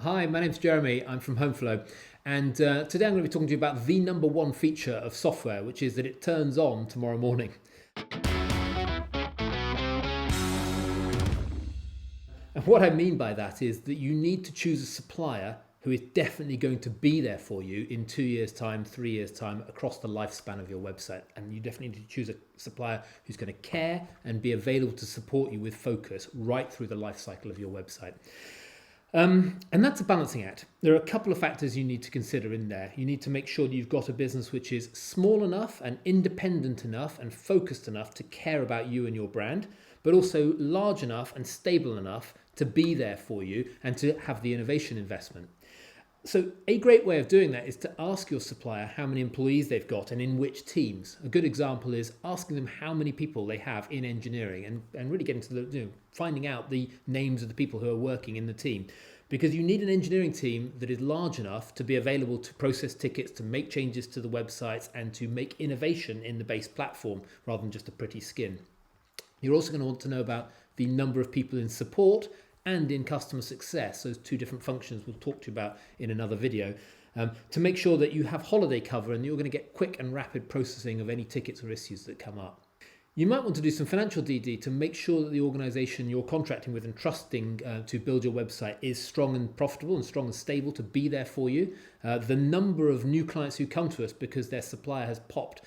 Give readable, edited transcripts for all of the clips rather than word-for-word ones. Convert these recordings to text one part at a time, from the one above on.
Hi, my name's Jeremy. I'm from HomeFlow, and today I'm going to be talking to you about the number one feature of software, which is that it turns on tomorrow morning. And what I mean by that is that you need to choose a supplier who is definitely going to be there for you in 2 years' time, 3 years' time, across the lifespan of your website. And you definitely need to choose a supplier who's going to care and be available to support you with focus right through the life cycle of your website. And that's a balancing act. There are a couple of factors you need to consider in there. You need to make sure that you've got a business which is small enough and independent enough and focused enough to care about you and your brand, but also large enough and stable enough to be there for you and to have the innovation investment. So a great way of doing that is to ask your supplier how many employees they've got and in which teams. A good example is asking them how many people they have in engineering and really getting to finding out the names of the people who are working in the team. Because you need an engineering team that is large enough to be available to process tickets, to make changes to the websites and to make innovation in the base platform rather than just a pretty skin. You're also going to want to know about the number of people in support and in customer success, those two different functions we'll talk to you about in another video, to make sure that you have holiday cover and you're going to get quick and rapid processing of any tickets or issues that come up. You might want to do some financial DD to make sure that the organization you're contracting with and trusting to build your website is strong and profitable and strong and stable to be there for you. The number of new clients who come to us because their supplier has popped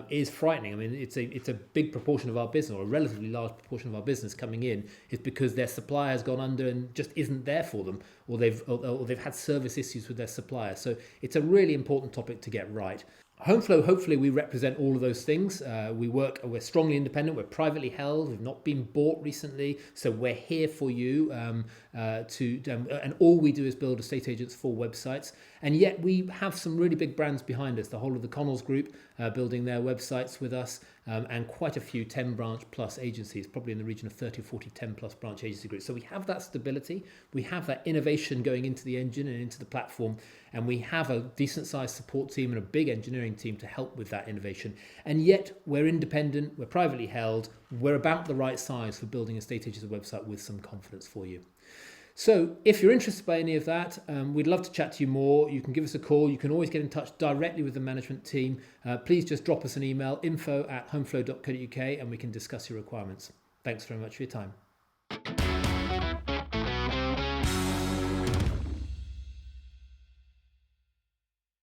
is frightening. I mean, it's a big proportion of our business, or a relatively large proportion of our business coming in is because their supplier has gone under and just isn't there for them, or they've had service issues with their supplier. So it's a really important topic to get right. HomeFlow, hopefully we represent all of those things. We're strongly independent, we're privately held, we've not been bought recently, so we're here for you and all we do is build estate agents for websites. And yet we have some really big brands behind us, the whole of the Connells Group building their websites with us, and quite a few 10 branch plus agencies, probably in the region of 30 or 40 10 plus branch agency groups. So we have that stability, we have that innovation going into the engine and into the platform, and we have a decent sized support team and a big engineering team to help with that innovation. And yet we're independent, we're privately held, we're about the right size for building a estate agency website with some confidence for you. So if you're interested by any of that, we'd love to chat to you more. You can give us a call. You can always get in touch directly with the management team. Please just drop us an email, info@homeflow.co.uk, and we can discuss your requirements. Thanks very much for your time.